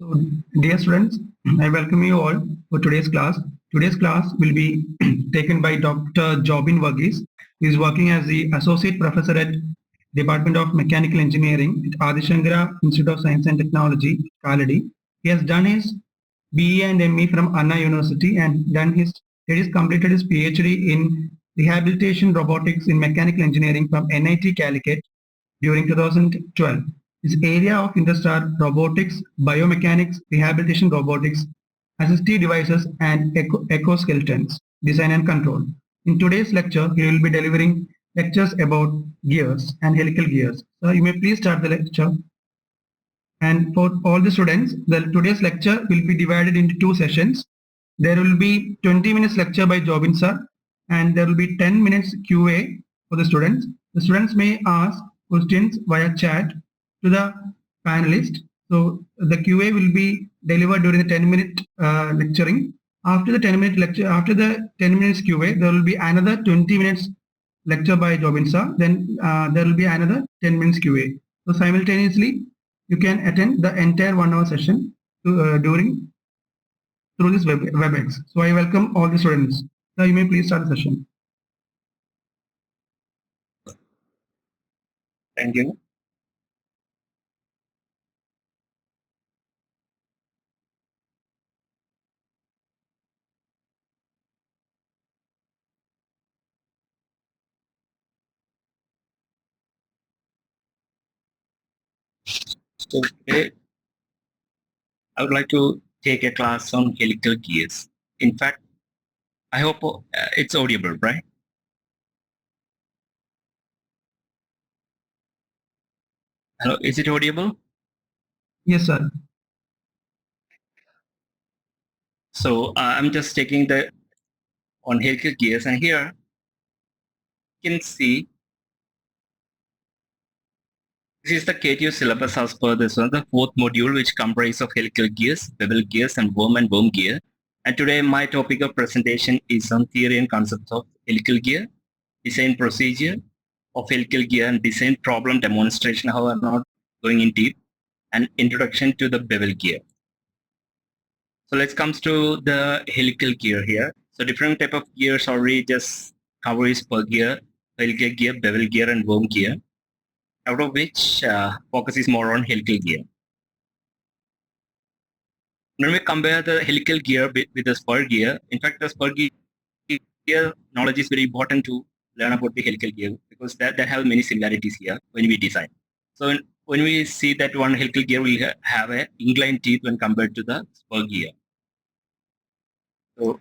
So, dear students, I welcome you all for today's class. Today's class will be taken by Dr. Jobin Varghese. He is working as the Associate Professor at Department of Mechanical Engineering at Adishankara Institute of Science and Technology, Kaladi. He has done his BE and ME from Anna University and completed his PhD in Rehabilitation Robotics in Mechanical Engineering from NIT Calicut during 2012. His area of interest are robotics, biomechanics, rehabilitation robotics, assistive devices, and exoskeletons, design and control. In today's lecture, he will be delivering lectures about gears and helical gears. So you may please start the lecture. And for all the students, today's lecture will be divided into two sessions. There will be 20 minutes lecture by Jobin sir, and there will be 10 minutes QA for the students. The students may ask questions via chat to the panelist. So the QA will be delivered during the 10-minute lecturing. After the 10-minute lecture, after the 10 minutes QA, there will be another 20 minutes lecture by Jobin sir. Then there will be another 10 minutes QA. So simultaneously, you can attend the entire 1 hour session through this WebEx. So I welcome all the students. So you may please start the session. Thank you. So today, I would like to take a class on helical gears. In fact, I hope it's audible, right? Hello, is it audible? Yes, sir. So I'm just taking the on helical gears, and here you can see this is the KTU syllabus as per this one, the fourth module, which comprises of helical gears, bevel gears, and worm gear. And today, my topic of presentation is on theory and concepts of helical gear, design procedure of helical gear, and design problem demonstration. However, I'm not going in deep, and introduction to the bevel gear. So let's come to the helical gear here. So different type of gears already just cover spur gear, helical gear, bevel gear, and worm gear, out of which focus is more on helical gear. When we compare the helical gear with the spur gear, in fact, the spur gear knowledge is very important to learn about the helical gear because that have many similarities here when we design. So when we see that one helical gear will have a inclined teeth when compared to the spur gear. So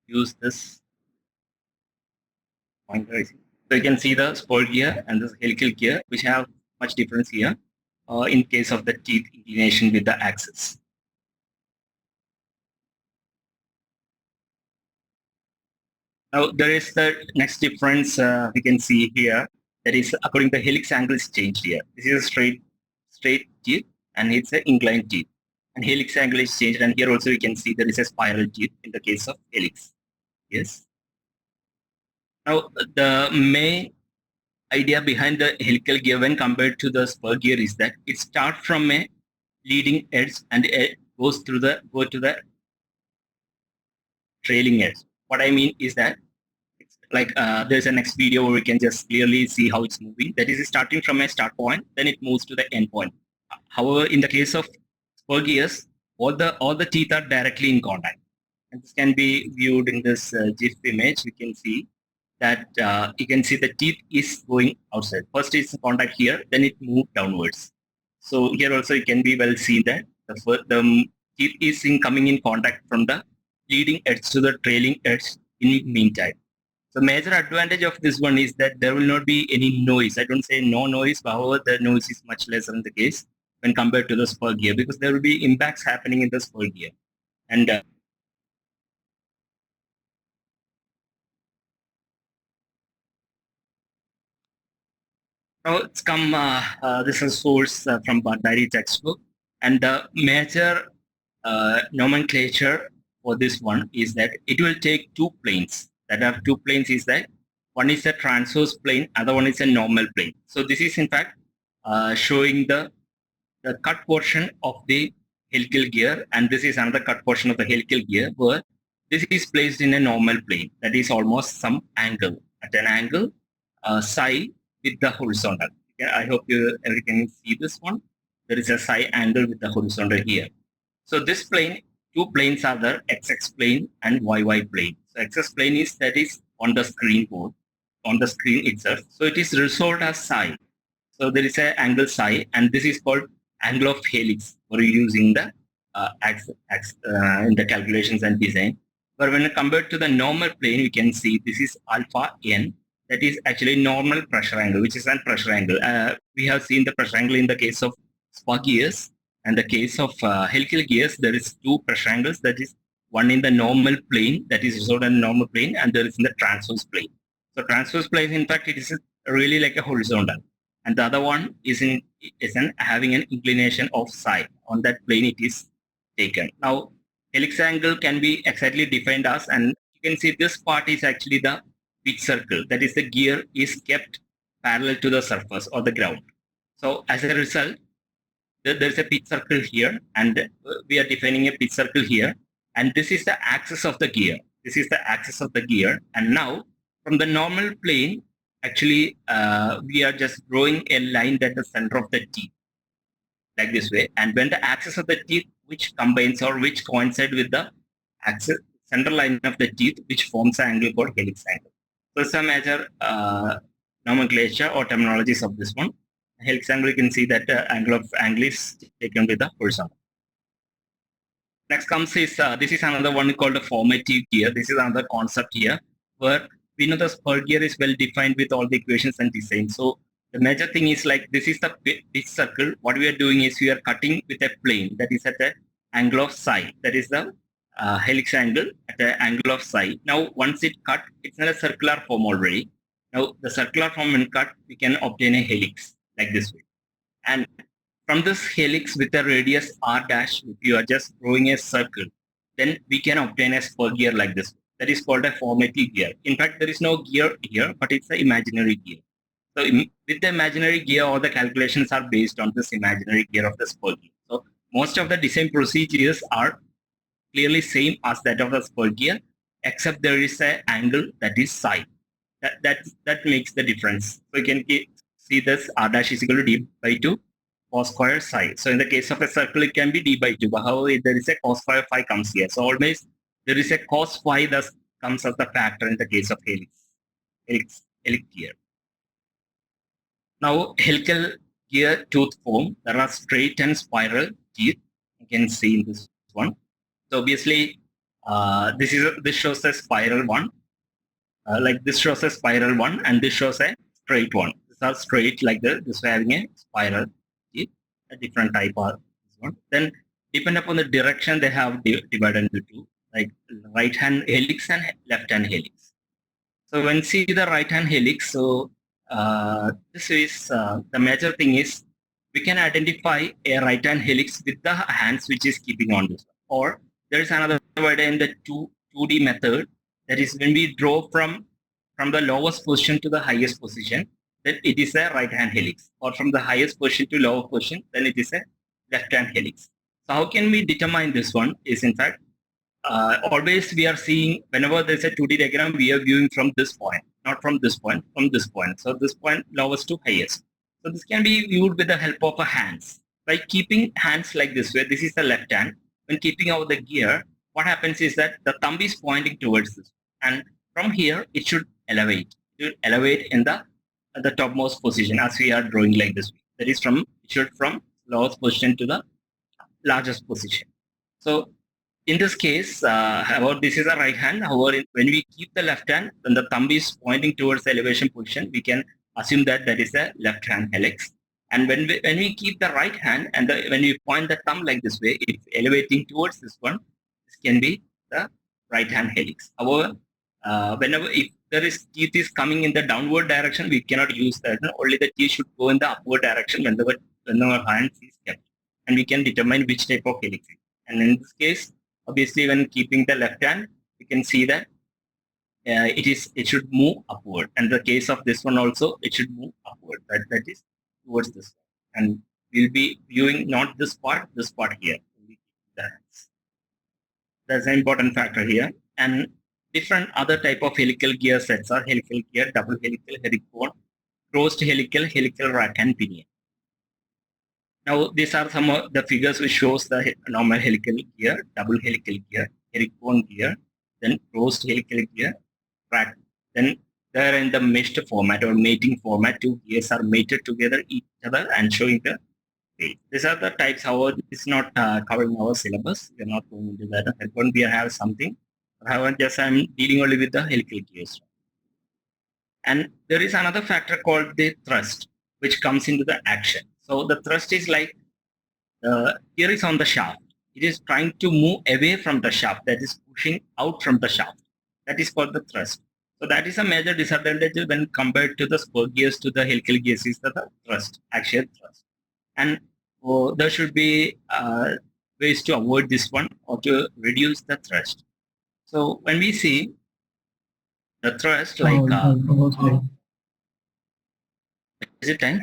use this pointer. So you can see the spur gear and the helical gear, which have much difference here in case of the teeth inclination with the axis. Now there is the next difference we can see here. That is according to the helix angle is changed here. This is a straight teeth and it's an inclined teeth. And helix angle is changed, and here also you can see there is a spiral teeth in the case of helix. Yes. Now the main idea behind the helical gear when compared to the spur gear is that it starts from a leading edge and it go to the trailing edge. What I mean is that it's like there's a next video where we can just clearly see how it's moving. That is starting from a start point, then it moves to the end point. However, in the case of spur gears, all the teeth are directly in contact. And this can be viewed in this GIF image. We can see that you can see the teeth is going outside. First is contact here, then it moved downwards. So here also you can be well seen that the teeth is coming in contact from the leading edge to the trailing edge in meantime. The major advantage of this one is that there will not be any noise. I don't say no noise, but however, the noise is much less in the case when compared to the spur gear because there will be impacts happening in the spur gear. And now it's come, this is source from Bhandari textbook. And the major nomenclature for this one is that it will take two planes. That are two planes is that one is a transverse plane, other one is a normal plane. So this is in fact showing the cut portion of the helical gear, and this is another cut portion of the helical gear where this is placed in a normal plane, that is almost some angle, at an angle psi with the horizontal. Okay, I hope everyone can see this one. There is a psi angle with the horizontal here. So this plane, two planes are there, XX plane and YY plane. So XX plane is that is on the screen board, on the screen itself. So it is resolved as psi. So there is an angle psi, and this is called angle of helix for using the in the calculations and design. But when compared to the normal plane, we can see this is alpha n. That is actually normal pressure angle, which is a pressure angle. We have seen the pressure angle in the case of spark gears. And the case of helical gears, there is two pressure angles. That is one in the normal plane, that is resolved in the normal plane, and there is in the transverse plane. So transverse plane, in fact, it is really like a horizontal, and the other one is having an inclination of psi. On that plane, it is taken. Now, helix angle can be exactly defined as, and you can see this part is actually the pitch circle. That is, the gear is kept parallel to the surface or the ground. So as a result, there's a pitch circle here, and we are defining a pitch circle here, and this is the axis of the gear. This is the axis of the gear, and now from the normal plane, actually we are just drawing a line at the center of the teeth, like this way. And when the axis of the teeth, which combines or which coincide with the axis center line of the teeth, which forms an angle called helix angle. So some major nomenclature or terminologies of this one. Helix angle, you can see that angle is taken with the horizontal. Next comes is, this is another one called the formative gear. This is another concept here where we know the spur gear is well defined with all the equations and design. So the major thing is like, this is the pitch circle. What we are doing is we are cutting with a plane that is at the angle of psi. That is the helix angle at the angle of psi. Now once it cut, it's in a circular form already. Now the circular form when cut, we can obtain a helix like this way. And from this helix with a radius r dash, if you are just drawing a circle, then we can obtain a spur gear like this. That is called a formative gear. In fact, there is no gear here, but it's an imaginary gear. So with the imaginary gear, all the calculations are based on this imaginary gear of the spur gear. So most of the design procedures are clearly same as that of the spur gear, except there is an angle that is psi. That makes the difference. So you can see this r dash is equal to d by 2 cos square psi. So in the case of a circle, it can be d by 2. But however, there is a cos square phi comes here. So always there is a cos phi that comes as the factor in the case of helix gear. Now, helical gear tooth form, there are straight and spiral teeth. You can see in this one. So obviously, this shows a spiral one. Like this shows a spiral one, and this shows a straight one. These are straight like this way, having a spiral teeth, a different type of this one. Then, depending upon the direction, they have divided into two, like right hand helix and left hand helix. So when see the right hand helix, so this is the major thing is we can identify a right hand helix with the hands which is keeping on this one. Or there is another way in the 2D method, that is when we draw from the lowest position to the highest position, then it is a right hand helix. Or from the highest position to lower position, then it is a left hand helix. So how can we determine this one is, in fact, always we are seeing whenever there's a 2D diagram, we are viewing from this point, not from this point, from this point. So this point lowest to highest. So this can be viewed with the help of a hands. By keeping hands like this way, this is the left hand. When keeping out the gear, what happens is that the thumb is pointing towards this. And from here, it should elevate. It should elevate in the topmost position as we are drawing like this. That is from lowest position to the largest position. So in this case, however, this is a right hand. However, when we keep the left hand, when the thumb is pointing towards the elevation position, we can assume that that is a left hand helix. And when we keep the right hand and when we point the thumb like this way, it's elevating towards this one. This can be the right hand helix. However, whenever if there is teeth is coming in the downward direction, we cannot use that. Only the teeth should go in the upward direction whenever hand is kept, and we can determine which type of helix it is. And in this case, obviously, when keeping the left hand, you can see that it should move upward. And the case of this one also, it should move upward. That is towards this one. And we'll be viewing not this part here. We'll be That's an important factor here. And different other type of helical gear sets are helical gear, double helical, herringbone, crossed helical, helical rack and pinion. Now, these are some of the figures which shows the normal helical gear, double helical gear, herringbone gear, then crossed helical gear, rack. Then they're in the meshed format or mating format. Two gears are mated together each other and showing the way. These are the types. However, it's not covering our syllabus. We're not going into that. Herringbone gear has something. However, just I'm dealing only with the helical gears. And there is another factor called the thrust, which comes into the action. So the thrust is like gear is on the shaft. It is trying to move away from the shaft, that is pushing out from the shaft. That is called the thrust. So that is a major disadvantage when compared to the spur gears to the helical gears is the thrust, axial thrust. And there should be ways to avoid this one or to reduce the thrust. So when we see the thrust, like is it time?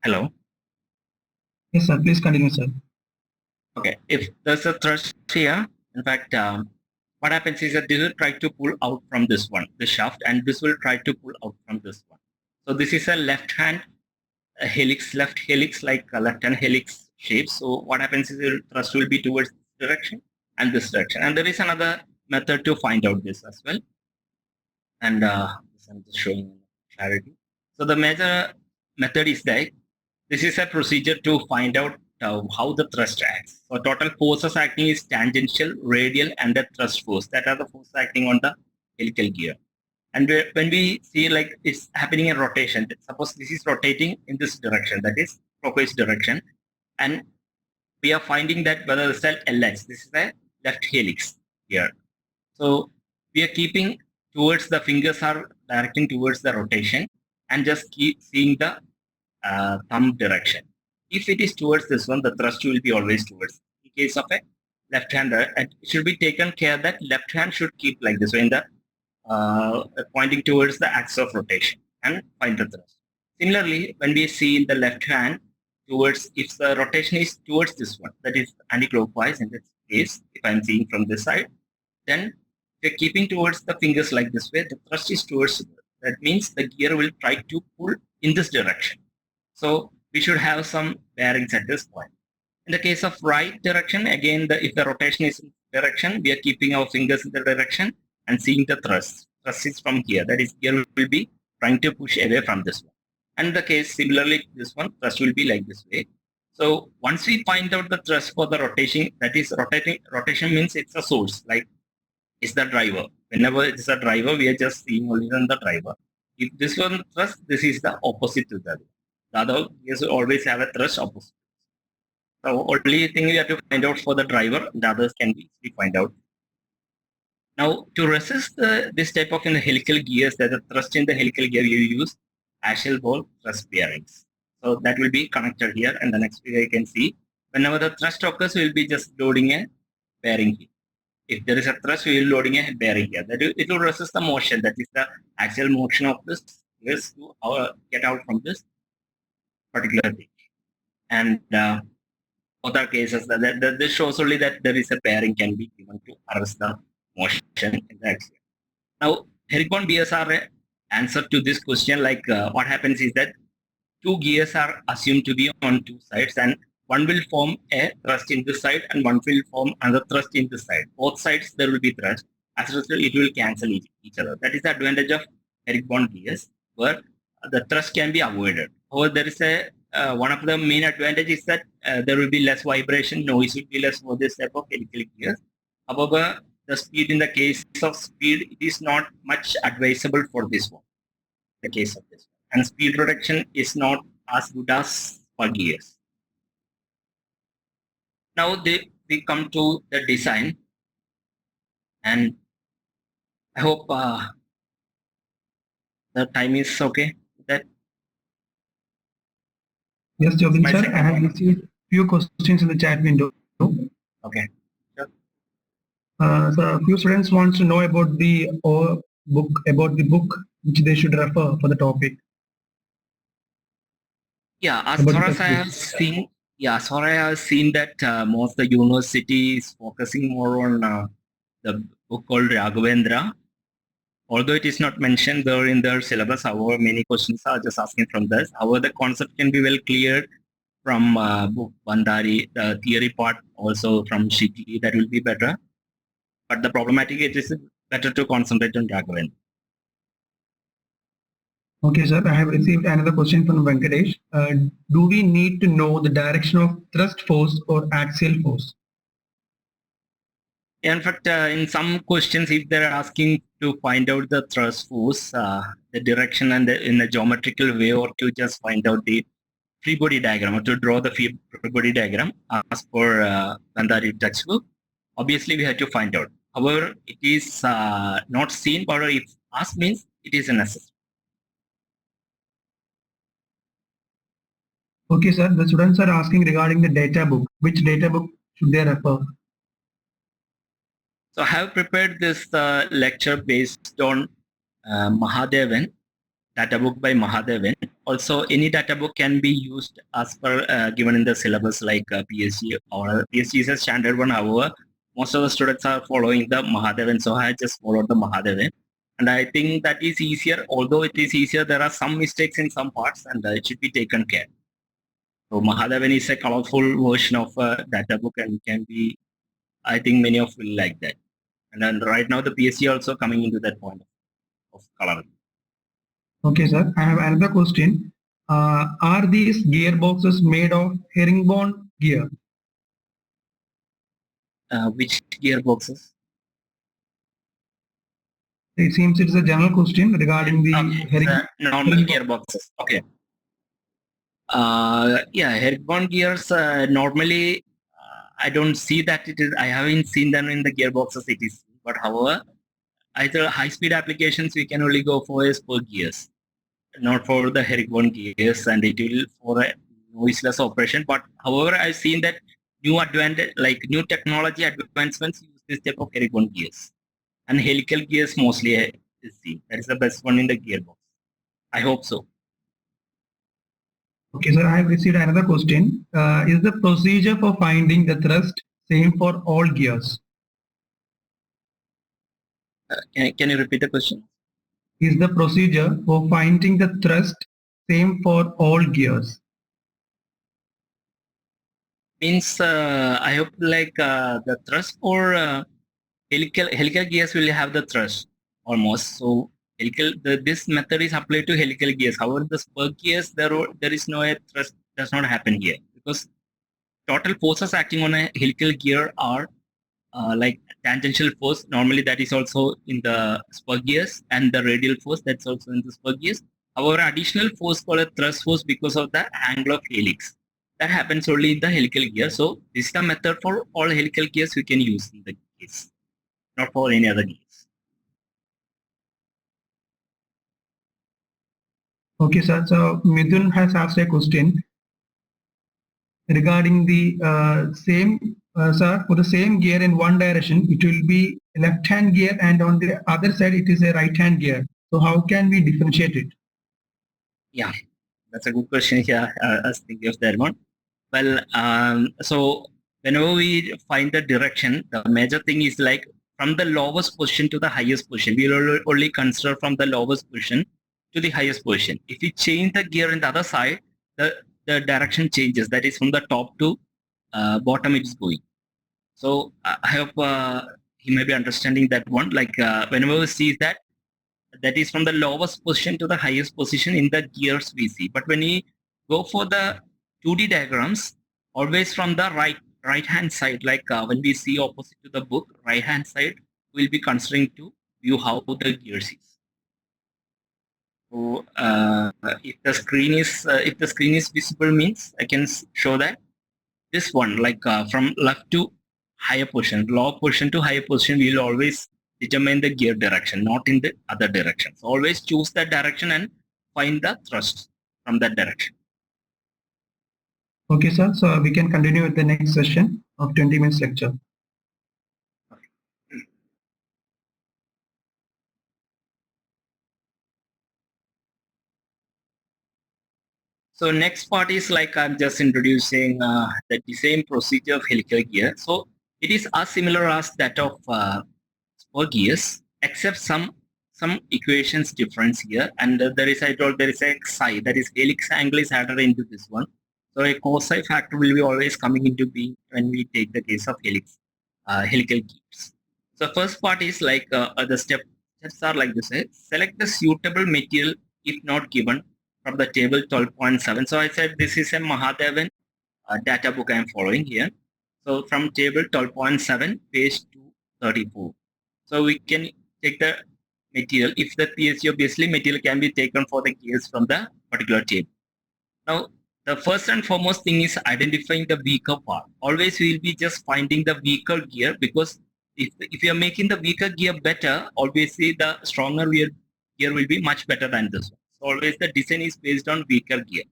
Hello. Yes, sir. Please continue, sir. Okay. If there's a thrust here, in fact, what happens is that this will try to pull out from this one, the shaft, and this will try to pull out from this one. So this is a left-hand helix, left helix, like a left-hand helix shape. So what happens is the thrust will be towards this direction and this direction. And there is another method to find out this as well. And I'm just showing clarity. So the major method is that this is a procedure to find out how the thrust acts. So total forces acting is tangential, radial, and the thrust force. That are the forces acting on the helical gear. And when we see like it's happening in rotation, suppose this is rotating in this direction, that is clockwise direction, and we are finding that whether the cell LH, this is a left helix here. So we are keeping towards the fingers are directing towards the rotation and just keep seeing the thumb direction. If it is towards this one, the thrust will be always towards. In case of a left-hander, it should be taken care that left hand should keep like this way in the pointing towards the axis of rotation and find the thrust. Similarly, when we see in the left hand towards, if the rotation is towards this one, that is anti-clockwise in this case, if I'm seeing from this side, then we're keeping towards the fingers like this way, the thrust is towards, that means the gear will try to pull in this direction. So we should have some bearings at this point. In the case of right direction, again, if the rotation is in direction, we are keeping our fingers in the direction and seeing the thrust. Thrust is from here. That is, gear will be trying to push away from this one. And the case, similarly, this one, thrust will be like this way. So once we find out the thrust for the rotation, that is rotation means it's a source, like it's the driver. Whenever it's a driver, we are just seeing only on the driver. If this one thrust, this is the opposite to that. The other gears always have a thrust opposite. So only thing we have to find out for the driver, the others can be easily find out. Now to resist this type of helical gears, that the thrust in the helical gear, you use axial ball thrust bearings. So that will be connected here, and the next figure you can see. Whenever the thrust occurs, we will be just loading a bearing here. If there is a thrust, we will loading a bearing here. That it will resist the motion, that is the axial motion of this gears to get out from this particular thing. And other cases, this shows only that there is a bearing can be given to arrest the motion in the axial. Now, herringbone gears are an answer to this question. Like what happens is that two gears are assumed to be on two sides, and one will form a thrust in this side and one will form another thrust in this side. Both sides there will be thrust. As a result, it will cancel each other. That is the advantage of herringbone gears, where the thrust can be avoided. However, there is a one of the main advantages is that there will be less vibration, noise will be less for this type of helical gears. However, the speed, in the case of speed, it is not much advisable for this one, the case of this one. And speed reduction is not as good as for gears. Now we come to the design, and I hope the time is okay with that. Yes, Jobin sir, I have received few questions in the chat window. Okay. Sure. So a few students wants to know about the book which they should refer for the topic. Yeah, as far as I have seen, Yeah, so I have seen that most of the universities focusing more on the book called Raghavendra. Although it is not mentioned there in their syllabus, however, many questions are just asking from this. However, the concept can be well cleared from book Bandari, the theory part also from Shikli, that will be better. But the problematic it is better to concentrate on Raghavendra. Okay, sir. I have received another question from Venkatesh. Do we need to know the direction of thrust force or axial force? In fact, in some questions, if they're asking to find out the thrust force, the direction and in a geometrical way, or to just find out the free body diagram, or to draw the free body diagram as per Gandhari textbook, obviously we have to find out. However, it is not seen, but if asked means it is a necessary. Okay, sir. The students are asking regarding the data book. Which data book should they refer? So I have prepared this lecture based on Mahadevan, data book by Mahadevan. Also, any data book can be used as per given in the syllabus like PSG, or PSG is a standard one. However, most of the students are following the Mahadevan, so I just followed the Mahadevan. And I think that is easier. Although it is easier, there are some mistakes in some parts, and it should be taken care. So Mahadevan is a colorful version of a data book, and can be. I think many of will like that. And then right now the PSG also coming into that point of color. Okay, sir. I have another question. Are these gearboxes made of herringbone gear? Which gearboxes? It seems it is a general question regarding the Okay, it's normal herringbone. gearboxes. Okay. Yeah, herringbone gears normally I don't see that it is. I haven't seen them in the gearboxes. It is, but however, either high-speed applications we can only go for is for gears, not for the herringbone gears, and it will for a noiseless operation. But however, I've seen that new advantage, like new technology advancements, use this type of herringbone gears, and helical gears mostly is seen. That is the best one in the gearbox. I hope so. Okay, sir. I have received another question. Is the procedure for finding the thrust same for all gears? Can you repeat the question? Is the procedure for finding the thrust same for all gears? Means I hope like the thrust for helical gears will have the thrust almost. So this method is applied to helical gears. However, the spur gears there is no a thrust does not happen here, because total forces acting on a helical gear are like tangential force. Normally that is also in the spur gears, and the radial force that's also in the spur gears. However, additional force called a thrust force because of the angle of helix. That happens only in the helical gear. So this is the method for all helical gears we can use in the case, not for any other gears. Okay, sir. So Midun has asked a question regarding the same, sir, for the same gear in one direction, it will be left-hand gear, and on the other side, it is a right-hand gear. So how can we differentiate it? Yeah, that's a good question here. I was thinking of that one. Well, so whenever we find the direction, the major thing is like from the lowest position to the highest position. We will only consider from the lowest position to the highest position. If we change the gear in the other side, the direction changes. That is from the top to bottom it is going. So I hope he may be understanding that one. Like whenever we see that, that is from the lowest position to the highest position in the gears we see. But when we go for the 2D diagrams, always from the right hand side, like when we see opposite to the book, right hand side, we'll be considering to view how the gears is. So if the screen is visible means I can show that this one, like from left to higher position, low position to higher position, we will always determine the gear direction, not in the other direction. So always choose that direction and find the thrust from that direction. Okay, sir. So we can continue with the next session of 20 minutes lecture. So next part is like I'm just introducing the design procedure of helical gear. So it is as similar as that of spur gears, except some equations difference here. And there is, I told, there is a psi, that is helix angle is added into this one. So a cos-psi factor will be always coming into being when we take the case of helical gears. So first part is like the steps are like this. Select the suitable material if not given from the table 12.7. So I said this is a Mahadevan data book I am following here. So from table 12.7, page 234. So we can take the material. If the PSU, obviously material can be taken for the gears from the particular table. Now, the first and foremost thing is identifying the weaker part. Always we will be just finding the weaker gear, because if you are making the weaker gear better, obviously the stronger gear will be much better than this one. So always the design is based on weaker gear.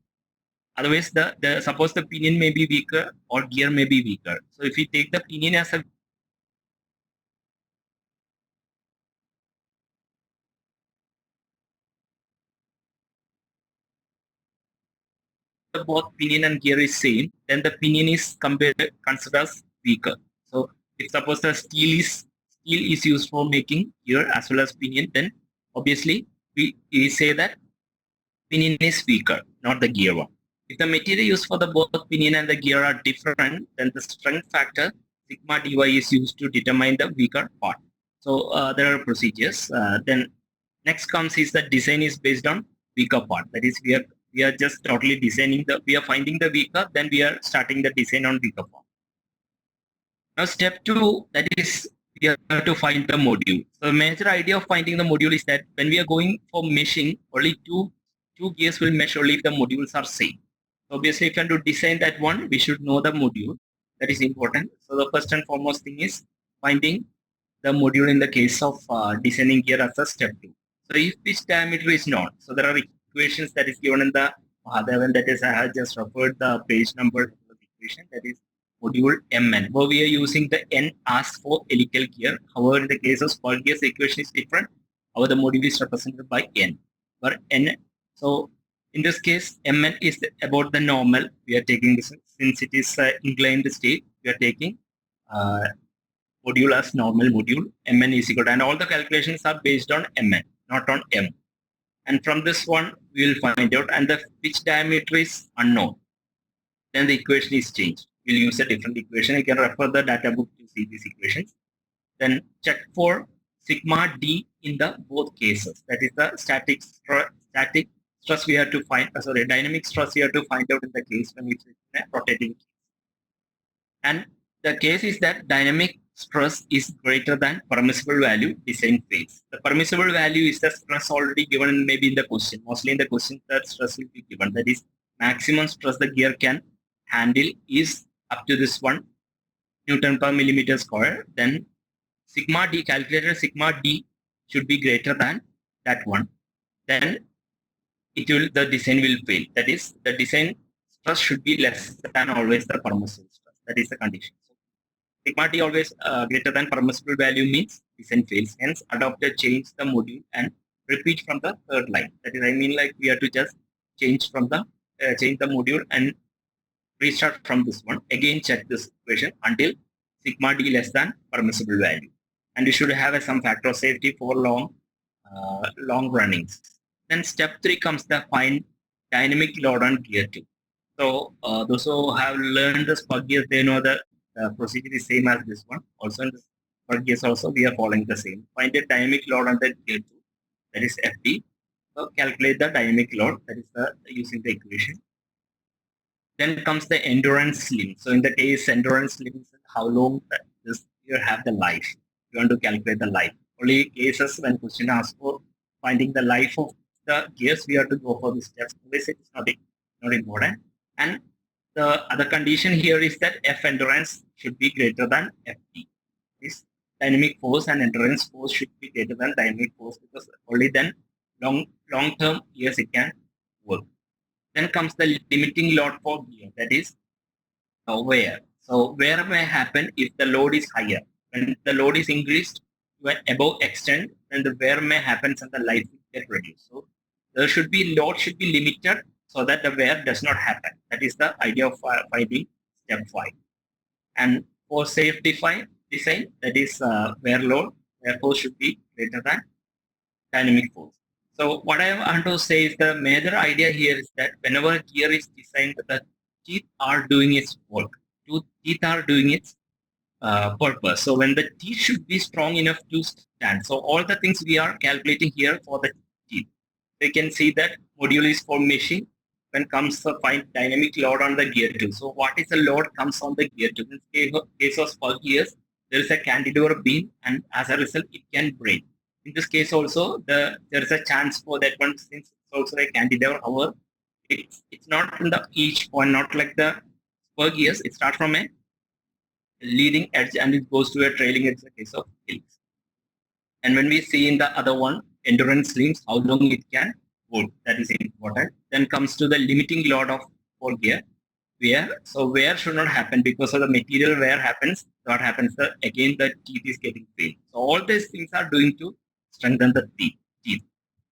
Otherwise, suppose the pinion may be weaker or gear may be weaker. So if we take the pinion as a both pinion and gear is same, then the pinion is considered as weaker. So if suppose the steel is used for making gear as well as pinion, then obviously we say that pinion is weaker, not the gear one. If the material used for the both pinion and the gear are different, then the strength factor sigma dy is used to determine the weaker part. So there are procedures. Then next comes is the design is based on weaker part. That is, we are just totally designing we are finding the weaker, then we are starting the design on weaker part. Now step 2, that is, we have to find the module. So the major idea of finding the module is that when we are going for meshing, only two gears will mesh only if the modules are same. So obviously, if you want to design that one, we should know the module. That is important. So the first and foremost thing is finding the module in the case of designing gear as a step 2. So if this diameter is known, so there are equations that is given in the Mahadevan, that is, I have just referred the page number to the equation, that is module Mn, where we are using the N as for helical gear. However, in the case of spur gears, the equation is different. However, the module is represented by N, where N. So in this case, Mn is about the normal. We are taking this, since it is inclined state, we are taking module as normal module. Mn is equal to, and all the calculations are based on Mn, not on M. And from this one, we will find out, and which diameter is unknown. Then the equation is changed. We'll use a different equation. You can refer the data book to see these equations. Then check for sigma d in the both cases. That is the static stress we have to find. Dynamic stress we have to find out in the case when it's in a rotating case. And the case is that dynamic stress is greater than permissible value design phase. The permissible value is the stress already given maybe in the question. Mostly in the question that stress will be given. That is, maximum stress the gear can handle is up to this one Newton per millimeter square. Then sigma d, calculated sigma d should be greater than that one. Then the design will fail. That is, the design stress should be less than always the permissible stress. That is the condition. So sigma d always greater than permissible value means design fails. Hence, adopter change the module and repeat from the third line. That is, I mean, like we have to just change the module and restart from this one. Again, check this equation until sigma d less than permissible value. And you should have some factor of safety for long runnings. Then step 3 comes the find dynamic load on gear 2. So those who have learned the spur gears, they know that the procedure is same as this one. Also in the spur gears also we are following the same. Find the dynamic load on the gear 2, that is FD. So calculate the dynamic load, that is using the equation. Then comes the endurance limit. So in the case endurance limit, how long this gear have the life. You want to calculate the life. Only cases when question asks for finding the life of the gears, we have to go for the steps. This is not important. And the other condition here is that F endurance should be greater than FD. This dynamic force and endurance force should be greater than dynamic force, because only then long term gears it can work. Then comes the limiting load for gear, that is wear. So wear may happen if the load is higher. When the load is increased to an above extent, then the wear may happen and the life will get reduced. So load should be limited so that the wear does not happen. That is the idea of finding step 5. And for safe design, that is wear load, wear force should be greater than dynamic force. So what I want to say is the major idea here is that whenever gear is designed, the teeth are doing its work. Teeth are doing its purpose. So when the teeth should be strong enough to stand. So all the things we are calculating here for the teeth. You can see that module is for machine. When comes to find dynamic load on the gear tube. So what is the load comes on the gear tube? In case of spur gears, there is a cantilever beam, and as a result, it can break. In this case also, there is a chance for that one, since it's also a cantilever. However, it's not in the each point, not like the spur gears. It starts from a leading edge and it goes to a trailing edge in the case of helix. And when we see in the other one, endurance links, how long it can hold, that is important. Then comes to the limiting load of for gear, wear. So wear should not happen because of the material wear happens. What happens? Again, the teeth is getting failed. So all these things are doing to strengthen the teeth.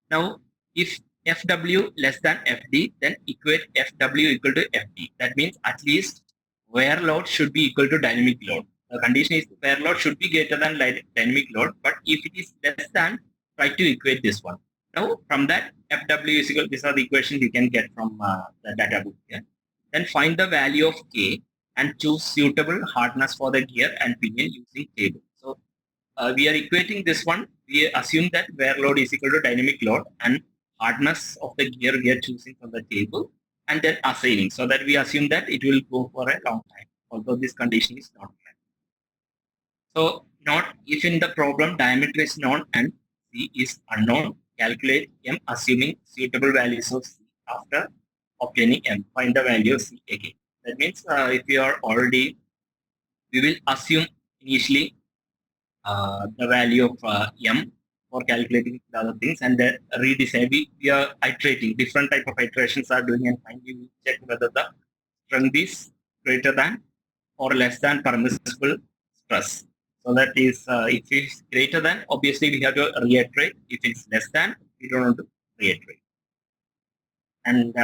Now, if FW less than FD, then equate FW equal to FD. That means at least wear load should be equal to dynamic load. The condition is wear load should be greater than dynamic load, but if it is less than, try to equate this one. Now, from that, FW is equal, these are the equations you can get from the data book here. Then find the value of K and choose suitable hardness for the gear and pinion using table. So, we are equating this one. We assume that wear load is equal to dynamic load and hardness of the gear we are choosing from the table, and then assigning, so that we assume that it will go for a long time, although this condition is not met. So not if in the problem diameter is known and C is unknown, calculate M assuming suitable values of C after obtaining M. Find the value of C again. That means if you are already, we will assume initially the value of M for calculating the other things, and then redesign. We are iterating, different type of iterations are doing, and finally we check whether the strength is greater than or less than permissible stress. So that is, if it's greater than, obviously we have to reiterate. If it's less than, we don't want to reiterate. And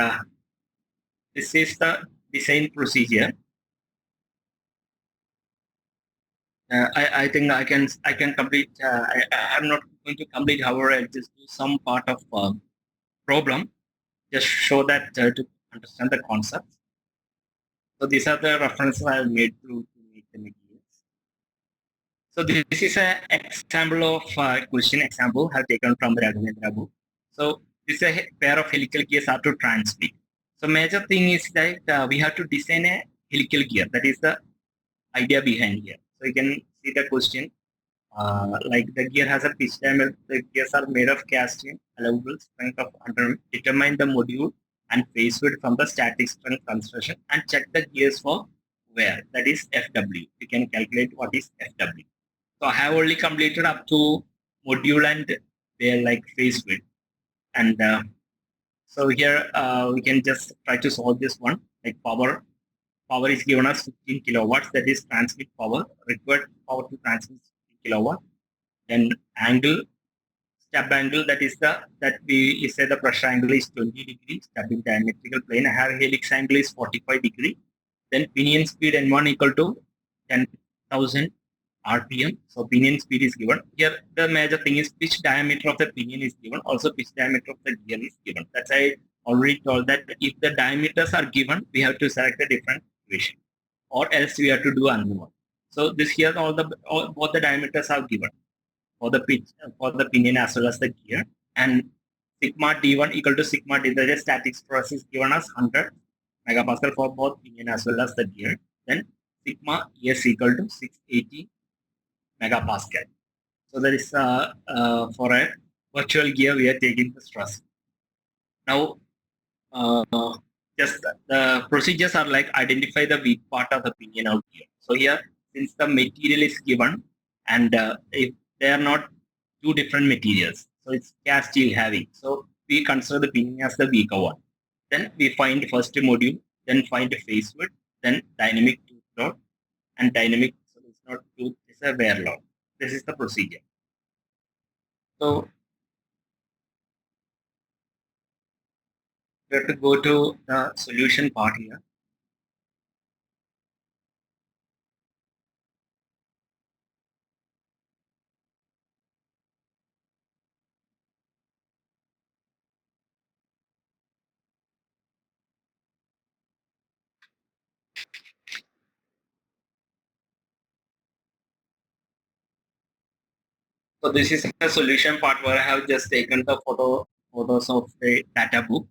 this is the design procedure. I think I can complete. I'm not going to complete. However, I'll just do some part of problem, just show that to understand the concept. So these are the references I have made to make the materials. So this is an example of question example I have taken from the Raghavendra book. So this is a pair of helical gears are to transmit. So major thing is that we have to design a helical gear. That is the idea behind here. So you can see the question. Like the gear has a pitch diameter. The gears are made of casting, allowable strength of under. Determine the module and phase width from the static strength construction and check the gears for wear. That is FW. You can calculate what is FW. So I have only completed up to module and their like phase width. And so here we can just try to solve this one. Like power is given as 15 kilowatts. That is transmit power, required power to transmit 15 kilowatt. Then angle, stub angle, that is that we say the pressure angle is 20 degrees, stub in diametrical plane. I have helix angle is 45 degree. Then pinion speed N1 equal to 10,000 RPM. So pinion speed is given. Here the major thing is pitch diameter of the pinion is given. Also pitch diameter of the gear is given. That's I already told that if the diameters are given, we have to select a different equation, or else we have to do another one. So this here both the diameters are given for the pitch, for the pinion as well as the gear, and sigma D1 equal to sigma D. The static stress is given as 100 megapascal for both pinion as well as the gear. Then sigma S equal to 680 megapascal. So that is for a virtual gear we are taking the stress. Now just the procedures are like identify the weak part of the pinion out here. So here, since the material is given and if they are not two different materials, so it's cast steel heavy. So we consider the pinion as the weaker one. Then we find first module, then find a phase width, then dynamic tooth load, and dynamic. So it's not tooth, it's a wear load. This is the procedure. So we have to go to the solution part here. So this is the solution part where I have just taken the photos of the data book.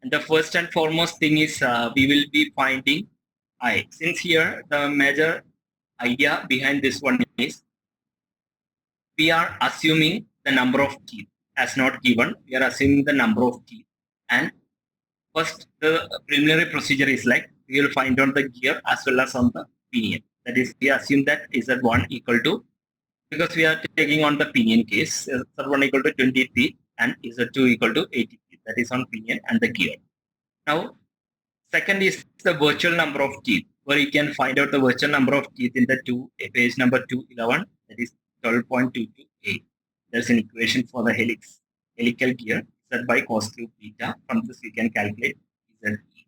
And the first and foremost thing is we will be finding I. Since here the major idea behind this one is we are assuming the number of teeth as not given. We are assuming the number of teeth. And first the preliminary procedure is like we will find out the gear as well as on the pinion. That is, we assume that Z1 equal to, because we are taking on the pinion case, Z1 equal to 20 teeth and Z2 equal to 80 teeth. That is on pinion and the gear. Now, second is the virtual number of teeth, where you can find out the virtual number of teeth in the page number 211, that is 12.228. There's an equation for the helical gear, Z by cos cube beta. From this we can calculate ZE.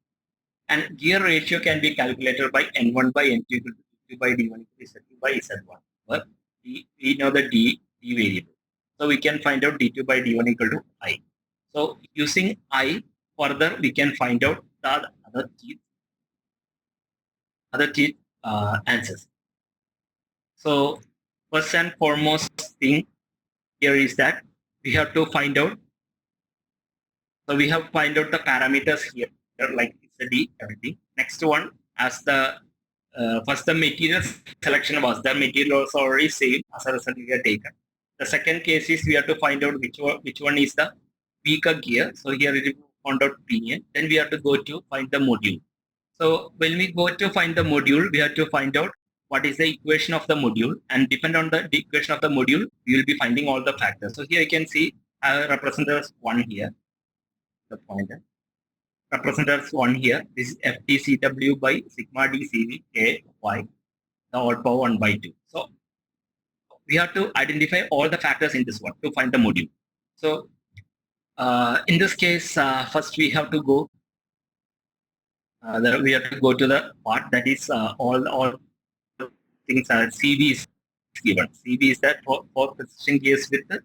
And gear ratio can be calculated by N1 by N2 equal to D2 by D1 equal to Z2 by Z1. But we know the D variable. So we can find out D2 by D1 equal to I. So using I, further we can find out the other teeth answers. So first and foremost thing here is that we have to find out. So we have to find out the parameters here, like it's a D, everything. Next one, as the first the material selection was, the material was already same as a result we have taken. The second case is we have to find out which one is the weaker gear. So here we found out pinion. Then we have to go to find the module. So when we go to find the module, we have to find out what is the equation of the module, and depend on the equation of the module, we will be finding all the factors. So here you can see I represent as one here, the pointer. Represent as one here. This is FTCW by sigma D CV K Y, the odd power 1 by 2. So we have to identify all the factors in this one to find the module. So in this case, first we have to go. We have to go to the part that is all things are CV is given. CV is that for precision gears with the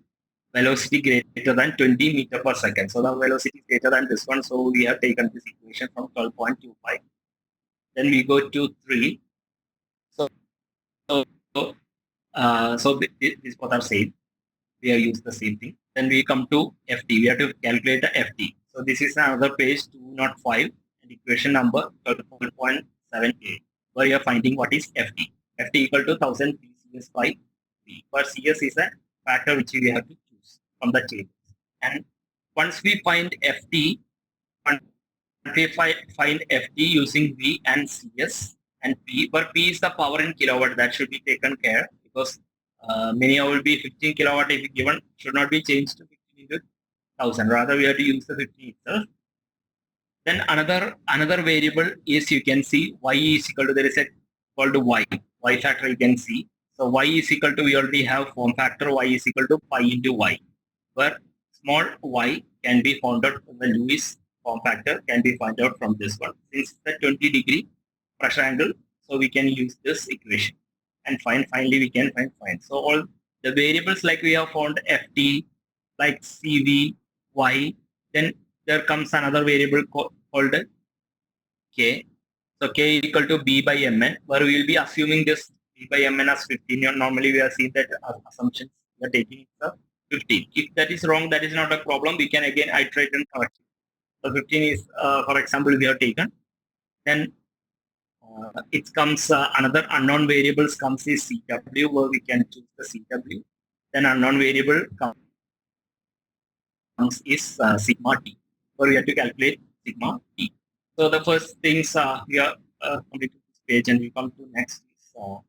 velocity greater than 20 meter per second. So the velocity is greater than this one. So we have taken this equation from 12.25. Then we go to 3. So this both are same. We have used the same thing. Then we come to FT. We have to calculate the FT. So this is another page 205 and equation number 12.78, where you are finding what is FT. FT equal to 1000 PCS by P. For CS is a factor which we have to choose from the table. And once we find FT, find FT using V and CS and P, where P is the power in kilowatt, that should be taken care, because many will be 15 kilowatt if given, should not be changed to 15 into 1000. Rather, we have to use the 15 itself. Then another variable is, you can see Y is equal to, there is a called Y factor you can see. So Y is equal to, we already have form factor, Y is equal to pi into Y, where small y can be found out from the Lewis form factor, can be found out from this one. Since the 20-degree pressure angle, so we can use this equation and finally we can find. So all the variables, like we have found FT, like CV, Y, then there comes another variable called K. So K equal to B by Mn, where we will be assuming this B by Mn as 15. Normally we are seeing that assumptions we are taking it 15. If that is wrong, that is not a problem. We can again iterate and correct it. So 15 is, for example, we have taken. Then it comes another unknown variables comes is CW, where we can choose the CW. Then unknown variable comes is sigma T, where we have to calculate sigma T. So the first things we are completed this page, and we come to next is so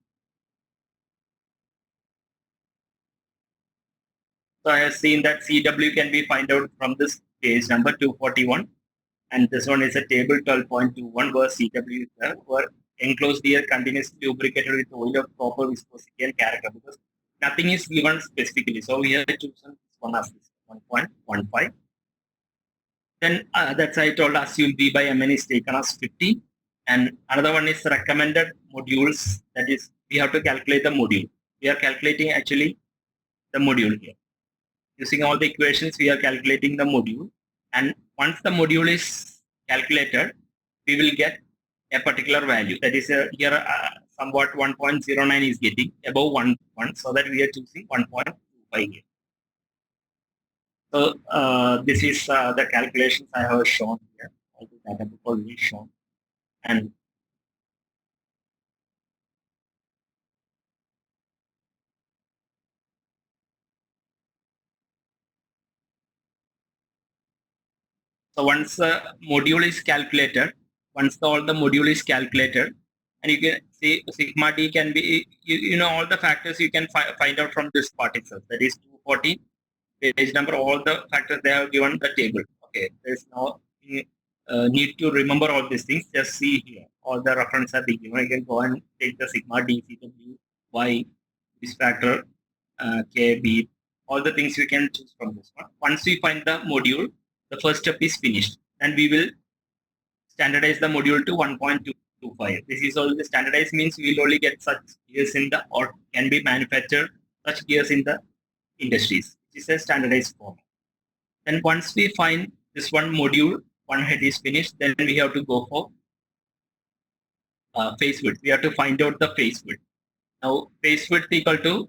I have seen that CW can be find out from this page number 241, and this one is a table 12.21, where CW is there, where enclosed air continuously lubricated with oil of proper viscosity and character, because nothing is given specifically. So we have chosen this one as this 1.15. Then that's I told assume V by Mn is taken as 15. And another one is recommended modules. That is, we have to calculate the module. We are calculating actually the module here. Using all the equations, we are calculating the module. And once the module is calculated, we will get a particular value. That is here somewhat 1.09 is getting above 1, so that we are choosing 1.25 here. So this is the calculations I have shown here. All the data book already shown. And so once the module is calculated, all the module is calculated, and you can see sigma d can be, you know, all the factors you can find out from this part itself. That is 214 page number, all the factors they have given the table. Okay, there's no need to remember all these things. Just see here, all the references are being given. You can go and take the sigma d, CW, y, this factor, k, b, all the things we can choose from this one. Once we find the module, the first step is finished, and we will standardize the module to 1.225. This is only standardized means we will only get such gears in the, or can be manufactured such gears in the industries. This is a standardized form. Then once we find this one module, one head is finished, then we have to go for phase width. We have to find out the phase width. Now phase width equal to,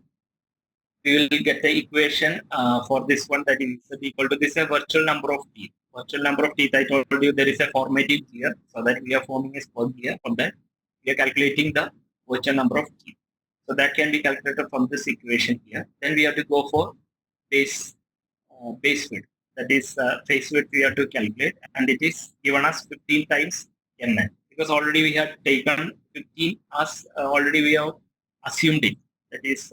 we will get the equation for this one, that is equal to this a virtual number of teeth. Virtual number of teeth, I told you there is a formative gear, so that we are forming a spur gear. From that, we are calculating the virtual number of teeth. So that can be calculated from this equation here. Then we have to go for base width. That is phase width we have to calculate, and it is given as 15 times Mn, because already we have taken 15 as already we have assumed it. That is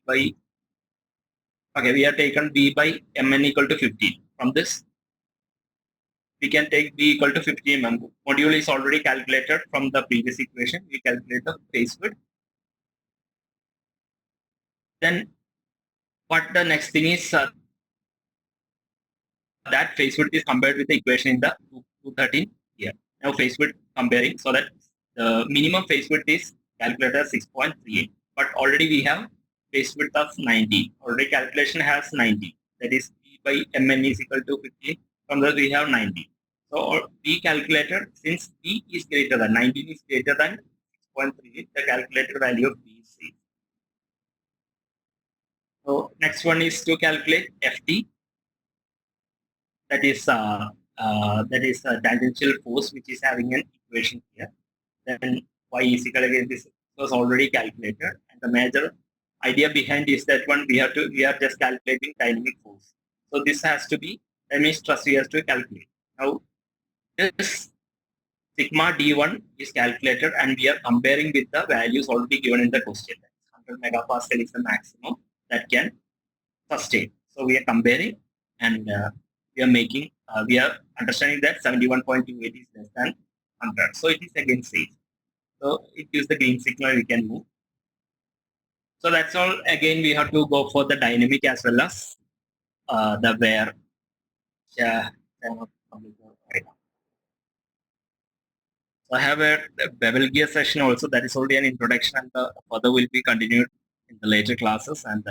by, okay, we have taken V by Mn equal to 15. From this, we can take V equal to 15 mm. Module is already calculated from the previous equation. We calculate the phase width. Then what the next thing is, that phase width is compared with the equation in the 213 here. Now phase width comparing, so that the minimum phase width is calculated as 6.38. But already we have phase width of 90. Already calculation has 90. That is V by Mn is equal to 50. From that we have 90. So we calculated, since V is greater than 19 is greater than 6.38, the calculated value of V is 6. So next one is to calculate Ft. That is a tangential force, which is having an equation here. Then y is equal, again this was already calculated, and the major idea behind is that one we are just calculating dynamic force. So this has to be, that means stress we have to calculate. Now this sigma d1 is calculated, and we are comparing with the values already given in the question. 100 megapascal is the maximum that can sustain. So we are comparing, and we are understanding that 71.28 is less than 100. So it is again safe. So it gives the green signal, we can move. So that's all. Again, we have to go for the dynamic as well as the wear. Yeah. So I have a bevel gear session also, that is already an introduction, and the further will be continued in the later classes. And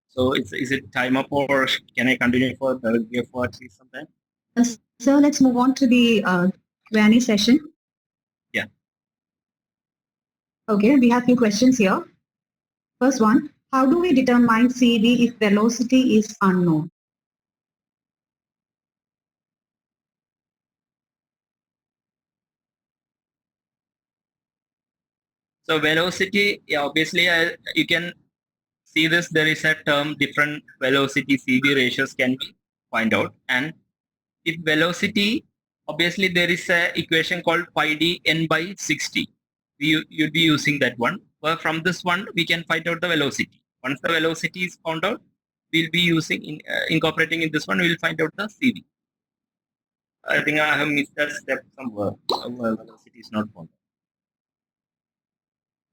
so is it time up, or can I continue for bevel gear for at least some time? So let's move on to the Q&A session. Yeah. Okay, we have a few questions here. First one, how do we determine CV if velocity is unknown? So velocity, yeah, obviously you can see this, there is a term, different velocity CV ratios can be find out. And if velocity, obviously there is a equation called pi d n by 60. You'd be using that one. But from this one, we can find out the velocity. Once the velocity is found out, we'll be using, incorporating in this one, we'll find out the CV. I think I have missed that step somewhere. Velocity is not found.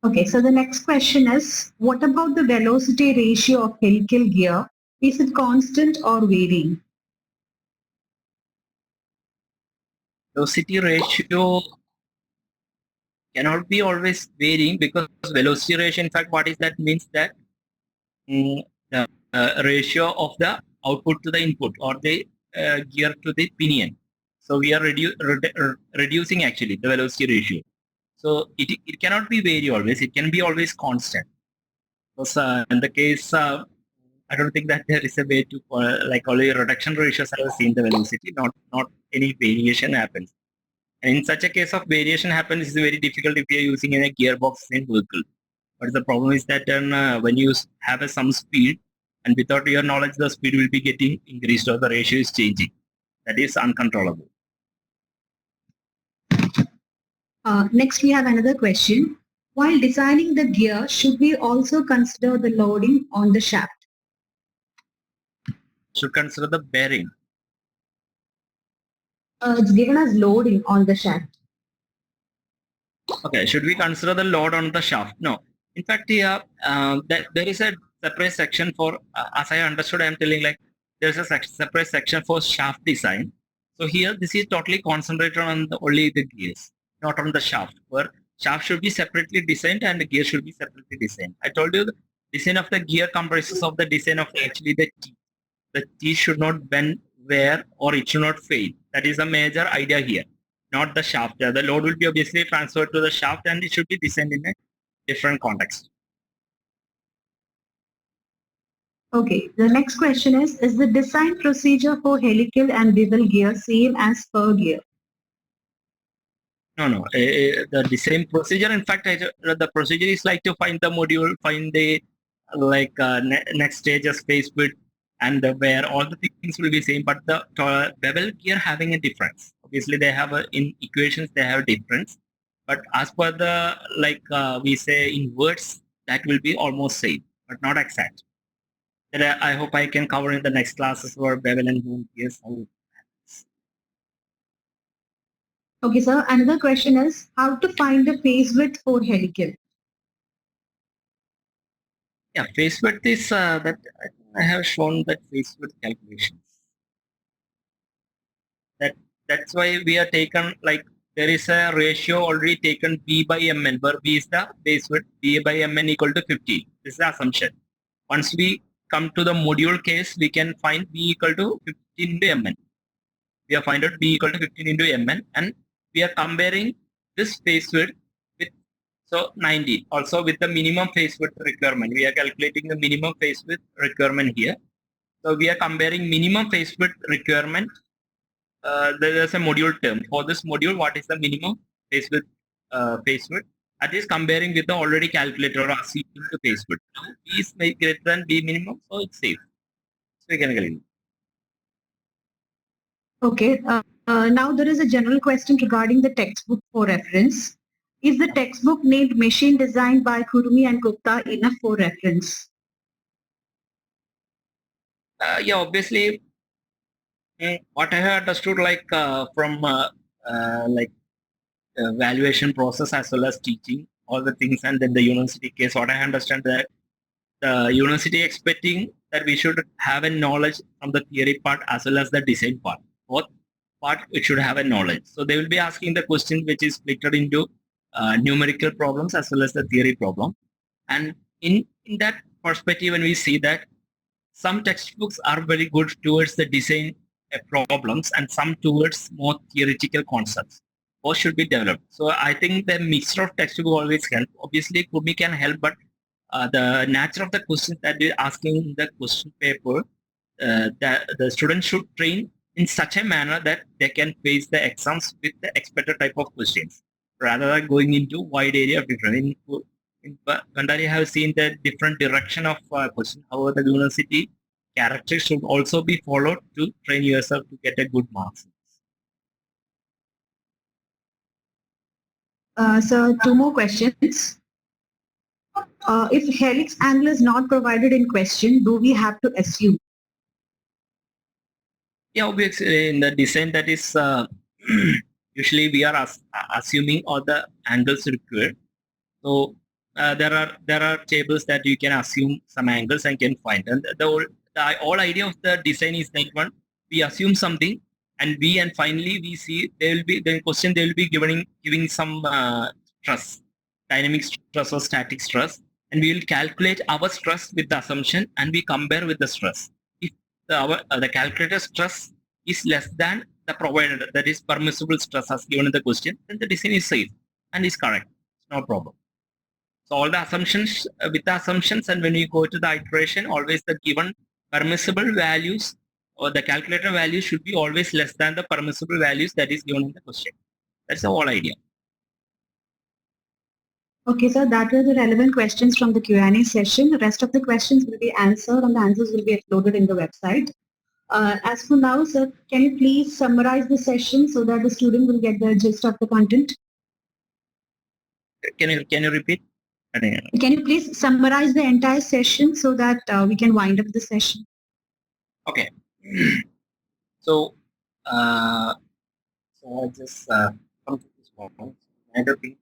Okay, so the next question is, what about the velocity ratio of helical gear? Is it constant or varying? Velocity ratio cannot be always varying, because velocity ratio, in fact, what is that means that the ratio of the output to the input, or the gear to the pinion. So we are reducing actually the velocity ratio. So it cannot be vary always. It can be always constant. Because in the case, I don't think that there is a way to like only reduction ratios have seen the velocity, not any variation happens. And in such a case of variation happens, it's very difficult if you're using in a gearbox in vehicle. But the problem is that when you have some speed, and without your knowledge, the speed will be getting increased or the ratio is changing. That is uncontrollable. Next, we have another question. While designing the gear, should we also consider the loading on the shaft? Should consider the bearing. It's given as loading on the shaft. Okay, should we consider the load on the shaft? No. In fact, here, there is a separate section for, as I understood, I'm telling like, there's a separate section for shaft design. So here, this is totally concentrated on only the gears, not on the shaft, where shaft should be separately designed and the gear should be separately designed. I told you the design of the gear comprises of the design of actually the teeth. The teeth should not bend, wear, or it should not fail. That is a major idea here, not the shaft. The load will be obviously transferred to the shaft and it should be designed in a different context. Okay, the next question is the design procedure for helical and bevel gear same as spur gear? No. The design procedure, in fact, the procedure is like to find the module, find the next stage of space width, and where all the things will be same, but the bevel gear having a difference. Obviously, they have in equations they have difference, but as per the we say in words, that will be almost same, but not exact. That I hope I can cover in the next classes for bevel and boom gears. Okay, sir. Another question is how to find the phase width for helical? Yeah, phase width is that I have shown that phase width calculations. That's why we are taken like there is a ratio already taken B by Mn, where B is the phase width, B by Mn equal to 50. This is the assumption. Once we come to the module case, we can find B equal to 15 into Mn. We have find out B equal to 15 into Mn, and we are comparing this phase width with 90. Also with the minimum phase width requirement, we are calculating the minimum phase width requirement here. So we are comparing minimum phase width requirement. There is a module term for this module. What is the minimum phase width? That is comparing with the already calculated or assuming the phase width. Now B is greater than B minimum, so it's safe. So we can calculate. Okay. Now there is a general question regarding the textbook for reference. Is the textbook named Machine Designed by Kurumi and Gupta enough for reference? Yeah, obviously, what I have understood from valuation process as well as teaching all the things, and then the university case, what I understand that the university expecting that we should have a knowledge from the theory part as well as the design part. Both part it should have a knowledge. So they will be asking the question which is split into numerical problems as well as the theory problem. And in that perspective, when we see that some textbooks are very good towards the design problems and some towards more theoretical concepts. Both should be developed. So I think the mixture of textbook always help. Obviously, Kurumi can help, but the nature of the questions that they're asking in the question paper, that the students should train in such a manner that they can face the exams with the expected type of questions, rather than going into wide area of different. In Gandhari, have seen the different direction of question. However, the university character should also be followed to train yourself to get a good marks. So two more questions. If helix angle is not provided in question, do we have to assume? Yeah, obviously in the design that is usually we are assuming all the angles required. So there are tables that you can assume some angles and can find. And the whole idea of the design is that one, we assume something, and finally we see there will be the question, they will be giving some stress, dynamic stress or static stress, and we will calculate our stress with the assumption and we compare with the stress. If the calculated stress is less than the provided, that is permissible stress as given in the question, then the design is safe and is correct. No problem. So all the assumptions, with the assumptions, and when you go to the iteration, always the given permissible values or the calculator value should be always less than the permissible values that is given in the question. That's the whole idea. Okay, sir, that were the relevant questions from the Q&A session. The rest of the questions will be answered and the answers will be uploaded in the website. As for now, sir, can you please summarize the session so that the student will get the gist of the content? Can you repeat? Can you please summarize the entire session so that we can wind up the session? Okay. So, I just come to this point. Another thing.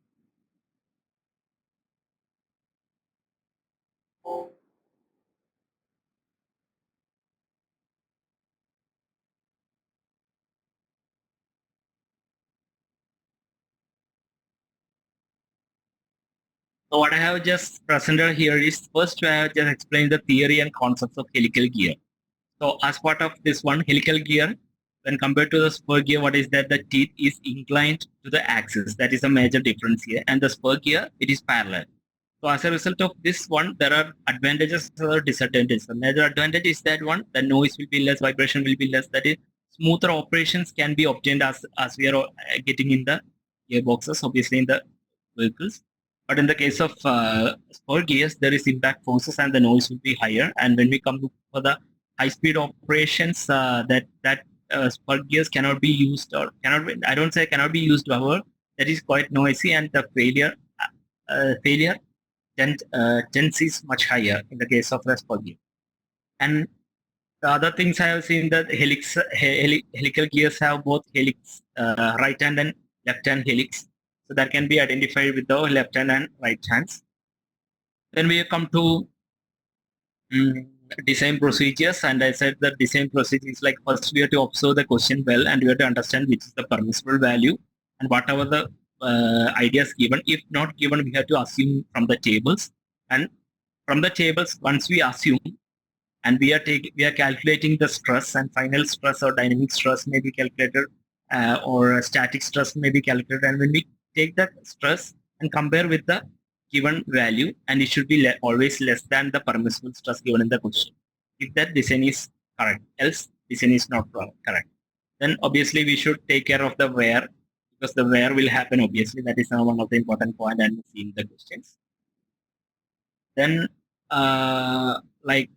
So what I have just presented here is, first I have just explained the theory and concepts of helical gear. So as part of this one, helical gear, when compared to the spur gear, what is that? The teeth is inclined to the axis. That is a major difference here. And the spur gear, it is parallel. So as a result of this one, there are advantages or disadvantages. The major advantage is that one, the noise will be less, vibration will be less. That is, smoother operations can be obtained as we are getting in the gearboxes, obviously in the vehicles. But in the case of spur gears, there is impact forces and the noise will be higher. And when we come to for the high-speed operations, spur gears cannot be used, or I don't say cannot be used, however, that is quite noisy, and the failure tendency is much higher in the case of the spur gear. And the other things I have seen that helical gears have both helix, right hand and left hand helix. So that can be identified with the left hand and right hands. Then we come to design procedures, and I said that design procedure is like, first we have to observe the question well, and we have to understand which is the permissible value, and whatever the ideas given. If not given, we have to assume from the tables, and from the tables, once we assume, and we are calculating the stress, and final stress or dynamic stress may be calculated, or static stress may be calculated, and when we take that stress and compare with the given value, and it should be always less than the permissible stress given in the question. If that design is correct, else design is not correct. Then obviously we should take care of the wear, because the wear will happen, obviously. That is one of the important points and see in the questions. Then like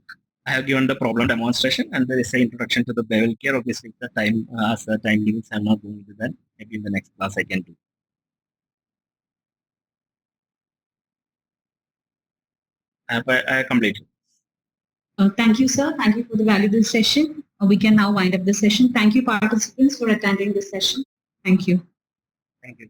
I have given the problem demonstration, and there is an introduction to the bevel gear. Obviously the time, as the time limits, I'm not going to do that. Maybe in the next class I can do. I completed. Thank you, sir. Thank you for the valuable session. We can now wind up the session. Thank you, participants, for attending this session. Thank you. Thank you.